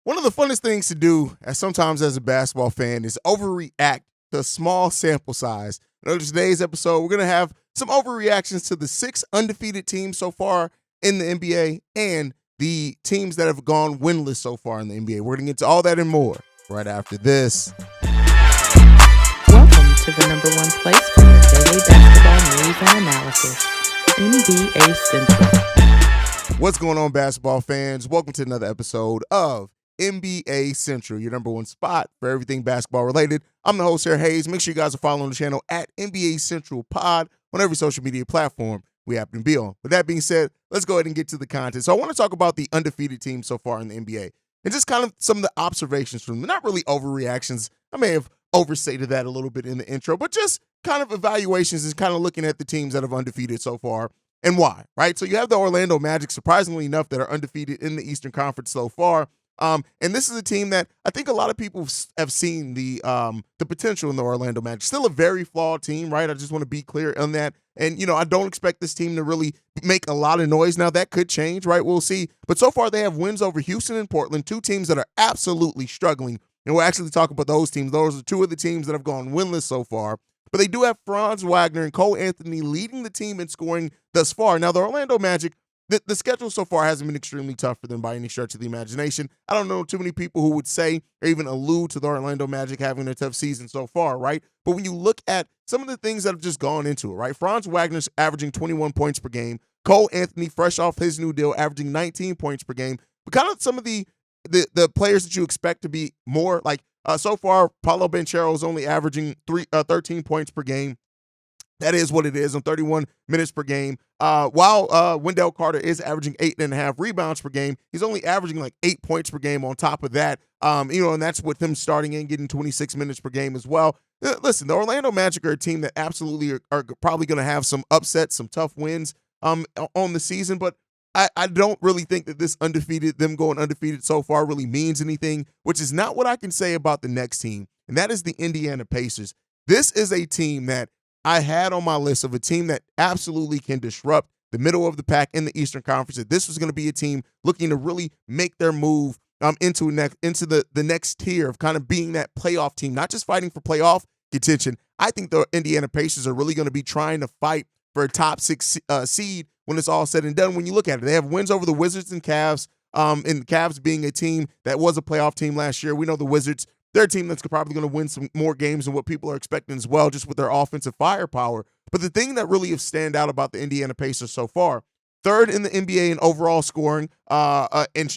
One of the funnest things to do, sometimes as a basketball fan, is overreact to a small sample size. In today's episode, we're going to have some overreactions to the 6 undefeated teams so far in the NBA and the teams that have gone winless so far in the NBA. We're going to get to all that and more right after this. Welcome to the number one place for your daily basketball news and analysis, NBA Central. What's going on, basketball fans? Welcome to another episode of NBA Central, your number one spot for everything basketball related. I'm the host here, Haize. Make sure you guys are following the channel at NBA Central Pod on every social media platform we happen to be on. With that being said, let's go ahead and get to the content. So I want to talk about the undefeated team so far in the NBA and just kind of some of the observations from them. Not really overreactions. I may have overstated that a little bit in the intro, but just kind of evaluations and kind of looking at the teams that have undefeated so far and why, right? So you have the Orlando Magic, surprisingly enough, that are undefeated in the Eastern Conference so far. And this is a team that I think a lot of people have seen the potential in the Orlando Magic. Still a very flawed team, right? I just want to be clear on that. And, you know, I don't expect this team to really make a lot of noise. Now, that could change, right? We'll see. But so far, they have wins over Houston and Portland, two teams that are absolutely struggling. And we'll actually talk about those teams. Those are two of the teams that have gone winless so far. But they do have Franz Wagner and Cole Anthony leading the team in scoring thus far. Now, the Orlando Magic, the schedule so far hasn't been extremely tough for them by any stretch of the imagination. I don't know too many people who would say or even allude to the Orlando Magic having a tough season so far, right? But when you look at some of the things that have just gone into it, right? Franz Wagner's averaging 21 points per game. Cole Anthony, fresh off his new deal, averaging 19 points per game. But kind of some of the players that you expect to be more like so far, Paolo Banchero is only averaging 13 points per game. That is what it is on 31 minutes per game. While Wendell Carter is averaging 8.5 rebounds per game, he's only averaging like 8 points per game on top of that. And that's with him starting and getting 26 minutes per game as well. Listen, the Orlando Magic are a team that absolutely are probably going to have some upsets, some tough wins on the season, but I don't really think that them going undefeated so far really means anything, which is not what I can say about the next team, and that is the Indiana Pacers. This is a team that I had on my list of a team that absolutely can disrupt the middle of the pack in the Eastern Conference. That this was going to be a team looking to really make their move into the next tier of kind of being that playoff team, not just fighting for playoff contention. I think the Indiana Pacers are really going to be trying to fight for a top 6 seed when it's all said and done. When you look at it, they have wins over the Wizards and Cavs, and the Cavs being a team that was a playoff team last year. We know the Wizards, they're a team that's probably going to win some more games than what people are expecting as well, just with their offensive firepower. But the thing that really has stand out about the Indiana Pacers so far, third in the NBA in overall scoring, in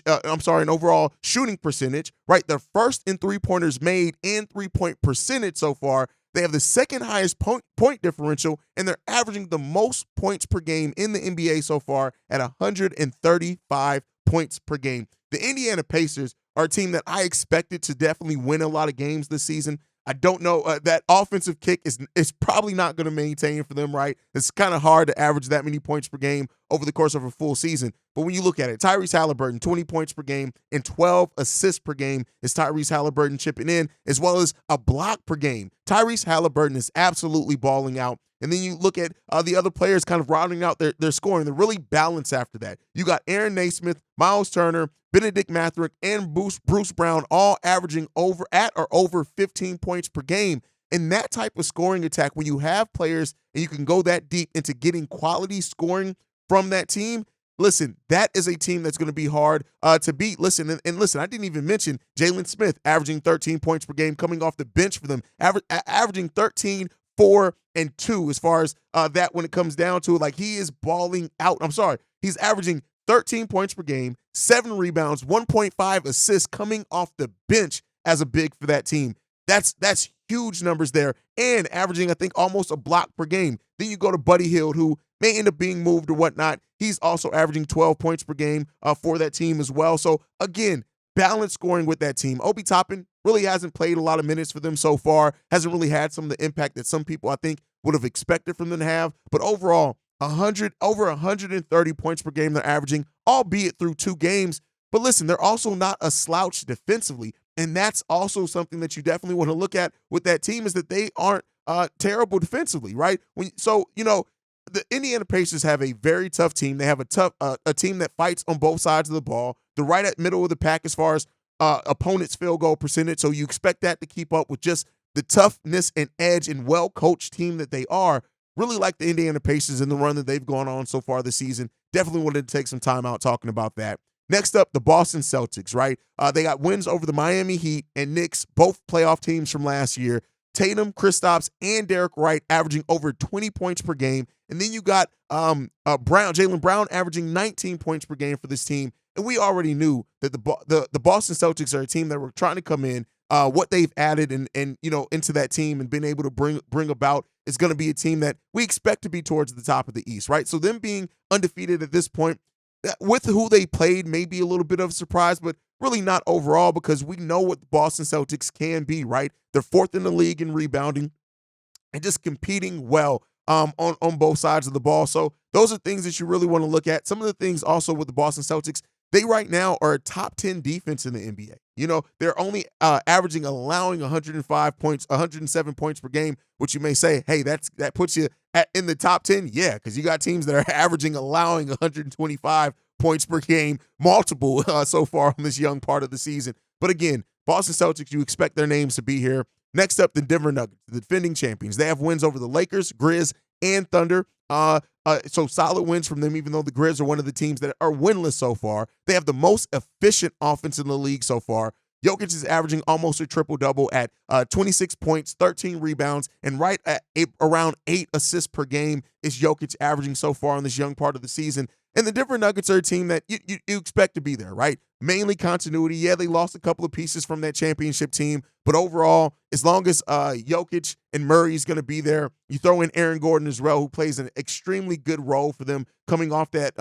overall shooting percentage, right? They're first in three-pointers made and three-point percentage so far. They have the second highest point differential, and they're averaging the most points per game in the NBA so far at 135 points per game. The Indiana Pacers are a team that I expected to definitely win a lot of games this season. I don't know. That offensive kick is probably not going to maintain for them, right? It's kind of hard to average that many points per game over the course of a full season. But when you look at it, Tyrese Halliburton, 20 points per game and 12 assists per game is Tyrese Halliburton chipping in, as well as a block per game. Tyrese Halliburton is absolutely balling out. And then you look at the other players kind of rounding out their scoring. They're really balanced after that. You got Aaron Naismith, Miles Turner, Benedict Matherick, and Bruce Brown all averaging over 15 points per game. In that type of scoring attack, when you have players and you can go that deep into getting quality scoring from that team, listen, that is a team that's going to be hard to beat. Listen, and listen, I didn't even mention Jalen Smith averaging 13 points per game coming off the bench for them, averaging 13, 4, and 2 as far as that when it comes down to it. Like, he is balling out. He's averaging 13 points per game, 7 rebounds, 1.5 assists coming off the bench as a big for that team. That's huge numbers there, and averaging, I think, almost a block per game. Then you go to Buddy Hield, who may end up being moved or whatnot. He's also averaging 12 points per game for that team as well. So, again, balanced scoring with that team. Obi Toppin really hasn't played a lot of minutes for them so far, hasn't really had some of the impact that some people, I think, would have expected from them to have. But overall, over 130 points per game they're averaging, albeit through 2 games. But listen, they're also not a slouch defensively. And that's also something that you definitely want to look at with that team, is that they aren't terrible defensively, right? The Indiana Pacers have a very tough team. They have a team that fights on both sides of the ball. They're right at middle of the pack as far as opponent's field goal percentage. So you expect that to keep up with just the toughness and edge and well-coached team that they are. Really like the Indiana Pacers and the run that they've gone on so far this season. Definitely wanted to take some time out talking about that. Next up, the Boston Celtics, right? They got wins over the Miami Heat and Knicks, both playoff teams from last year. Tatum, Kristaps, and Derek White averaging over 20 points per game. And then you got Jaylen Brown averaging 19 points per game for this team. And we already knew that the Boston Celtics are a team that were trying to come in. What they've added and into that team and been able to bring about is going to be a team that we expect to be towards the top of the East, right? So them being undefeated at this point, with who they played, may be a little bit of a surprise, but really not overall because we know what the Boston Celtics can be, right? They're fourth in the league in rebounding and just competing well on both sides of the ball. So those are things that you really want to look at. Some of the things also with the Boston Celtics, they right now are a top 10 defense in the NBA. They're only allowing 105 points, 107 points per game, which you may say, hey, that puts you in the top 10. Yeah, because you got teams that are allowing 125 points per game, multiple so far on this young part of the season. But again, Boston Celtics, you expect their names to be here. Next up, the Denver Nuggets, the defending champions. They have wins over the Lakers, Grizz, and Thunder. So solid wins from them, even though the Grizz are one of the teams that are winless so far. They have the most efficient offense in the league so far. Jokic is averaging almost a triple-double at 26 points, 13 rebounds, and right at around 8 assists per game is Jokic averaging so far in this young part of the season. And the Denver Nuggets are a team that you expect to be there, right? Mainly continuity. Yeah, they lost a couple of pieces from that championship team, but overall, as long as Jokic and Murray is going to be there, you throw in Aaron Gordon as well, who plays an extremely good role for them, coming off that,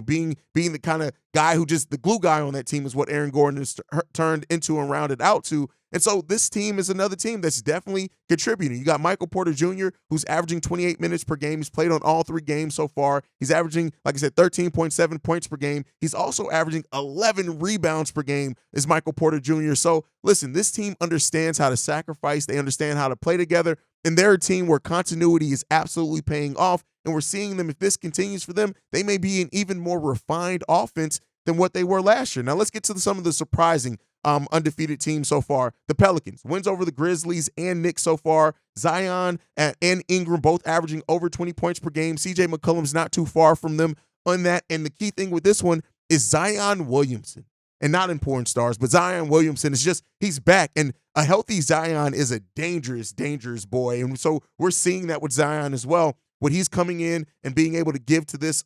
being the kind of guy who just the glue guy on that team is what Aaron Gordon has turned into and rounded out to. And so this team is another team that's definitely contributing. You got Michael Porter Jr., who's averaging 28 minutes per game. He's played on all 3 games so far. He's averaging, like I said, 13.7 points per game. He's also averaging 11 rebounds per game is Michael Porter Jr. So listen, this team understands how to sacrifice. They understand how to play together. And they're a team where continuity is absolutely paying off. And we're seeing them, if this continues for them, they may be an even more refined offense than what they were last year. Now let's get to some of the surprising undefeated teams so far. The Pelicans, wins over the Grizzlies and Knicks so far. Zion and Ingram both averaging over 20 points per game. CJ McCollum's not too far from them on that. And the key thing with this one is Zion Williamson. And not in porn stars, but Zion Williamson is he's back. And a healthy Zion is a dangerous, dangerous boy. And so we're seeing that with Zion as well. What he's coming in and being able to give to this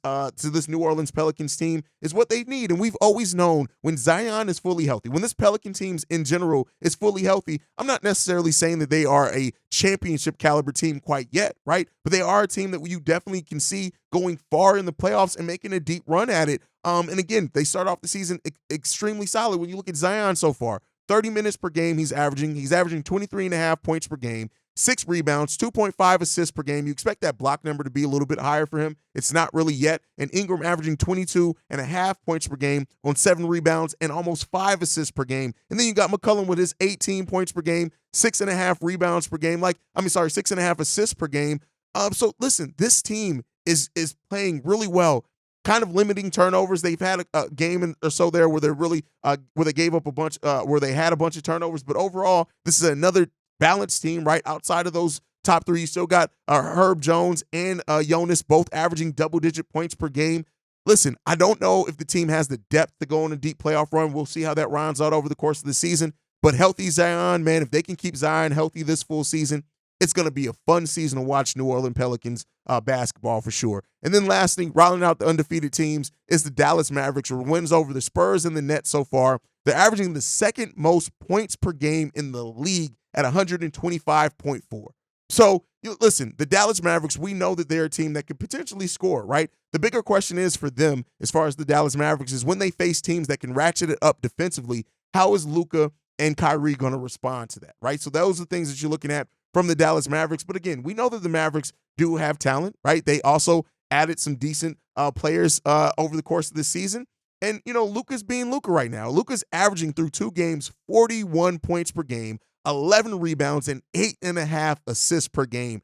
New Orleans Pelicans team is what they need. And we've always known when Zion is fully healthy, when this Pelican teams in general is fully healthy, I'm not necessarily saying that they are a championship caliber team quite yet, right? But they are a team that you definitely can see going far in the playoffs and making a deep run at it. And again, they start off the season extremely solid. When you look at Zion so far, 30 minutes per game he's averaging 23.5 points per game. 6 rebounds, 2.5 assists per game. You expect that block number to be a little bit higher for him. It's not really yet. And Ingram averaging 22.5 points per game on 7 rebounds and almost 5 assists per game. And then you got McCollum with his 18 points per game, 6.5 rebounds per game. 6.5 assists per game. So listen, this team is playing really well, kind of limiting turnovers. They've had a game or so there where they're really where they gave up a bunch, where they had a bunch of turnovers. But overall, this is another balanced team, right? Outside of those top 3, you still got Herb Jones and Jonas both averaging double-digit points per game. Listen, I don't know if the team has the depth to go on a deep playoff run. We'll see how that rounds out over the course of the season. But healthy Zion, man, if they can keep Zion healthy this full season, it's going to be a fun season to watch New Orleans Pelicans basketball for sure. And then lastly, rounding out the undefeated teams is the Dallas Mavericks, who wins over the Spurs and the Nets so far. They're averaging the second most points per game in the league at 125.4. So, listen, the Dallas Mavericks, we know that they're a team that could potentially score, right? The bigger question is for them, as far as the Dallas Mavericks, is when they face teams that can ratchet it up defensively, how is Luka and Kyrie going to respond to that, right? So those are the things that you're looking at from the Dallas Mavericks. But again, we know that the Mavericks do have talent, right? They also added some decent players over the course of this season. And, Luka's being Luka right now. Luka's averaging through 2 games 41 points per game, 11 rebounds, and 8.5 assists per game.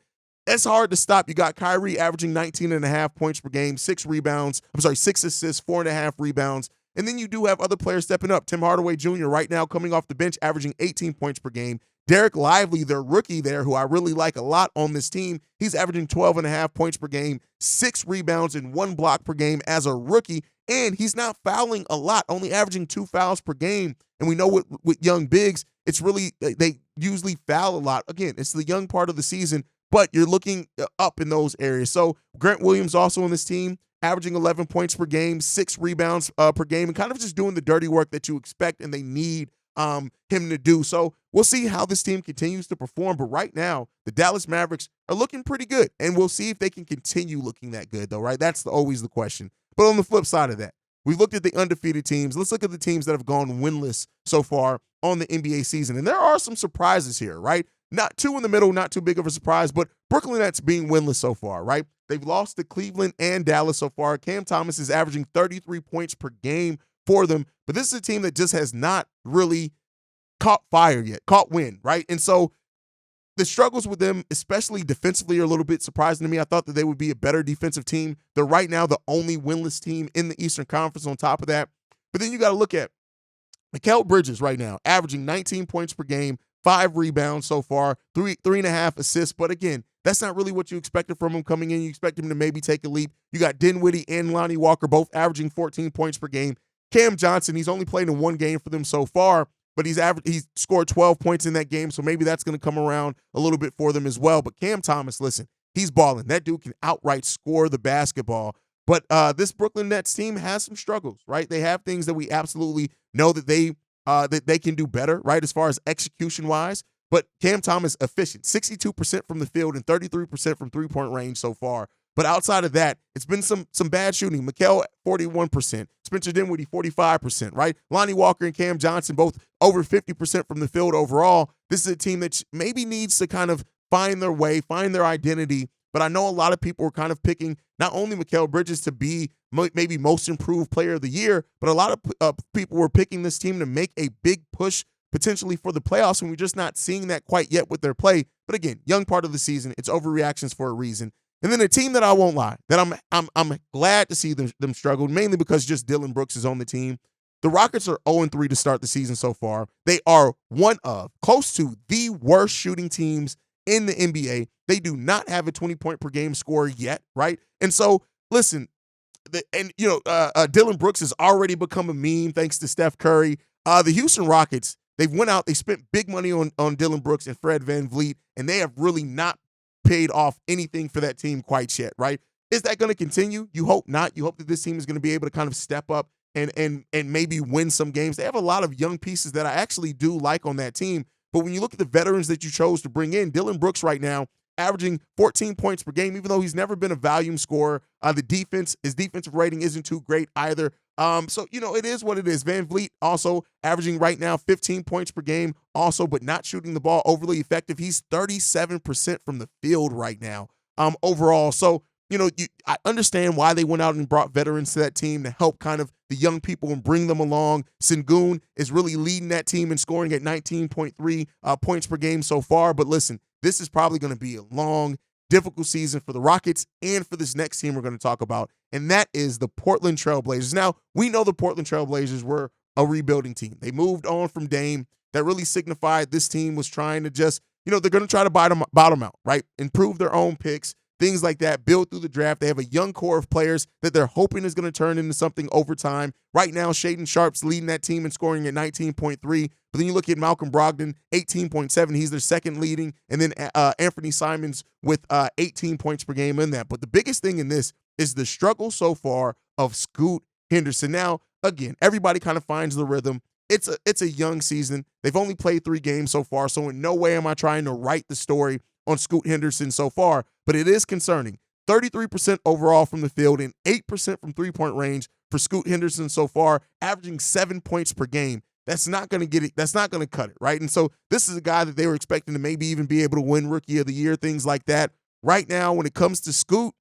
That's hard to stop. You got Kyrie averaging 19.5 points per game, 6 assists, 4.5 rebounds. And then you do have other players stepping up. Tim Hardaway Jr. right now coming off the bench, averaging 18 points per game. Derek Lively, their rookie there, who I really like a lot on this team, he's averaging 12.5 points per game, 6 rebounds, and 1 block per game as a rookie. And he's not fouling a lot, only averaging 2 fouls per game. And we know with young bigs, it's really, they usually foul a lot. Again, it's the young part of the season, but you're looking up in those areas. So Grant Williams also on this team, averaging 11 points per game, 6 rebounds per game, and kind of just doing the dirty work that you expect and they need him to do. So we'll see how this team continues to perform. But right now, the Dallas Mavericks are looking pretty good, and we'll see if they can continue looking that good, though, right? That's always the question. But on the flip side of that, we've looked at the undefeated teams. Let's look at the teams that have gone winless so far on the NBA season. And there are some surprises here, right? Not too in the middle, not too big of a surprise, but Brooklyn Nets being winless so far, right? They've lost to Cleveland and Dallas so far. Cam Thomas is averaging 33 points per game for them, but this is a team that just has not really caught fire yet, caught wind, right? And so the struggles with them, especially defensively, are a little bit surprising to me. I thought that they would be a better defensive team. They're right now the only winless team in the Eastern Conference on top of that. But then you got to look at Mikal Bridges right now, averaging 19 points per game, 5 rebounds so far, 3.5 assists. But again, that's not really what you expected from him coming in. You expect him to maybe take a leap. You got Dinwiddie and Lonnie Walker both averaging 14 points per game. Cam Johnson, he's only played in 1 game for them so far, but he's scored 12 points in that game, so maybe that's going to come around a little bit for them as well. But Cam Thomas, listen, he's balling. That dude can outright score the basketball. But this Brooklyn Nets team has some struggles, right? They have things that we absolutely know that they can do better, right, as far as execution-wise. But Cam Thomas efficient, 62% from the field and 33% from three-point range so far. But outside of that, it's been some bad shooting. Mikal, 41%. Spencer Dinwiddie, 45%, right? Lonnie Walker and Cam Johnson, both over 50% from the field overall. This is a team that maybe needs to kind of find their way, find their identity. But I know a lot of people are kind of picking not only Mikal Bridges to be maybe most improved player of the year, but a lot of people were picking this team to make a big push potentially for the playoffs, and we're just not seeing that quite yet with their play. But again, young part of the season, it's overreactions for a reason. And then a team that I won't lie, that I'm glad to see them struggle, mainly because just Dillon Brooks is on the team. The Rockets are 0-3 to start the season so far. They are close to the worst shooting teams in the NBA. They do not have a 20-point per game score yet, right? And so, listen, Dillon Brooks has already become a meme thanks to Steph Curry. The Houston Rockets, they've went out, they spent big money on Dillon Brooks and Fred VanVleet, and they have really not paid off anything for that team quite yet, right? Is that going to continue? You hope not. You hope that this team is going to be able to kind of step up and maybe win some games. They have a lot of young pieces that I actually do like on that team. But when you look at the veterans that you chose to bring in, Dillon Brooks right now averaging 14 points per game, even though he's never been a volume scorer. His defensive rating isn't too great either. So, it is what it is. VanVleet also averaging right now 15 points per game also, but not shooting the ball overly effective. He's 37% from the field right now overall. So, I understand why they went out and brought veterans to that team to help kind of the young people and bring them along. Sengun is really leading that team and scoring at 19.3 points per game so far. But listen, this is probably going to be a long, difficult season for the Rockets and for this next team we're going to talk about, and that is the Portland Trail Blazers. Now, we know the Portland Trail Blazers were a rebuilding team. They moved on from Dame. That really signified this team was trying to just, they're going to try to bottom out, right? Improve their own picks, things like that, build through the draft. They have a young core of players that they're hoping is going to turn into something over time. Right now, Shaedon Sharpe's leading that team and scoring at 19.3. But then you look at Malcolm Brogdon, 18.7. He's their second leading. And then Anthony Simons with 18 points per game in that. But the biggest thing in this is the struggle so far of Scoot Henderson. Now, again, everybody kind of finds the rhythm. It's a young season. They've only played 3 games so far, so in no way am I trying to write the story on Scoot Henderson so far, but it is concerning. 33% overall from the field and 8% from three-point range for Scoot Henderson so far, averaging 7 points per game. That's not going to get it. That's not going to cut it, right? And so this is a guy that they were expecting to maybe even be able to win Rookie of the Year, things like that. Right now, when it comes to Scoot,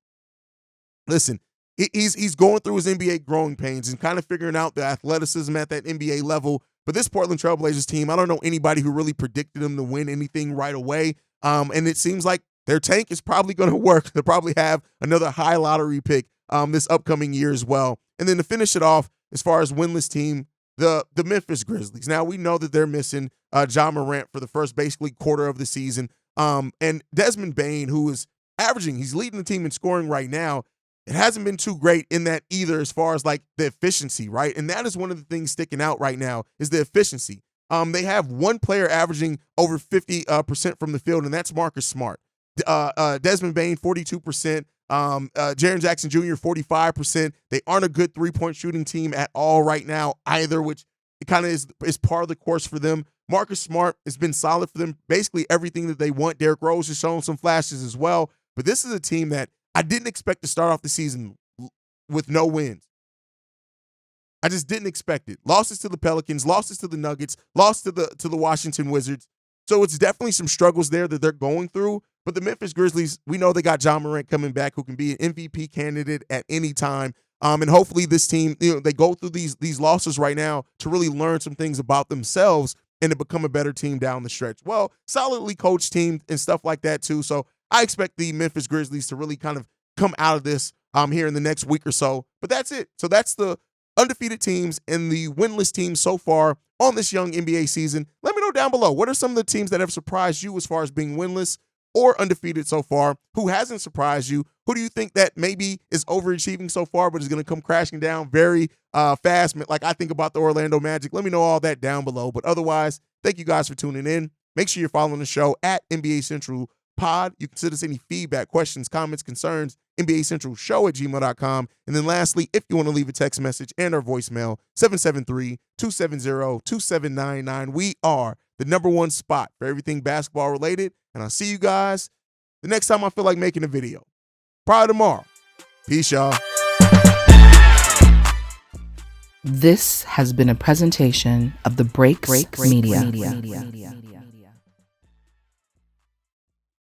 listen, he's going through his NBA growing pains and kind of figuring out the athleticism at that NBA level. But this Portland Trail Blazers team, I don't know anybody who really predicted them to win anything right away. And it seems like their tank is probably going to work. They'll probably have another high lottery pick this upcoming year as well. And then to finish it off, as far as winless team, the Memphis Grizzlies. Now we know that they're missing Ja Morant for the first basically quarter of the season. And Desmond Bane, who is averaging, he's leading the team in scoring right now. It hasn't been too great in that either as far as like the efficiency, right? And that is one of the things sticking out right now is the efficiency. They have one player averaging over 50% from the field, and that's Marcus Smart. Desmond Bane, 42%. Jaren Jackson Jr., 45%. They aren't a good three-point shooting team at all right now either, which it kind of is part of the course for them. Marcus Smart has been solid for them, basically everything that they want. Derrick Rose has shown some flashes as well. But this is a team that I didn't expect to start off the season with no wins. I just didn't expect it. Losses to the Pelicans, losses to the Nuggets, loss to the Washington Wizards. So it's definitely some struggles there that they're going through. But the Memphis Grizzlies, we know they got Ja Morant coming back, who can be an MVP candidate at any time. And hopefully this team, they go through these losses right now to really learn some things about themselves and to become a better team down the stretch. Well, solidly coached team and stuff like that too. So I expect the Memphis Grizzlies to really kind of come out of this here in the next week or so. But that's it. So that's the undefeated teams and the winless teams so far on this young NBA season. Let me know down below, what are some of the teams that have surprised you as far as being winless or undefeated so far? Who hasn't surprised you? Who do you think that maybe is overachieving so far but is going to come crashing down very fast? Like I think about the Orlando Magic. Let me know all that down below. But otherwise, thank you guys for tuning in. Make sure you're following the show at NBA Central Pod. You can send us any feedback, questions, comments, concerns, NBA Central Show at gmail.com. And then lastly, if you want to leave a text message and our voicemail, 773-270-2799. We are the #1 spot for everything basketball related. And I'll see you guys the next time I feel like making a video. Probably tomorrow. Peace, y'all. This has been a presentation of the Breaks Media.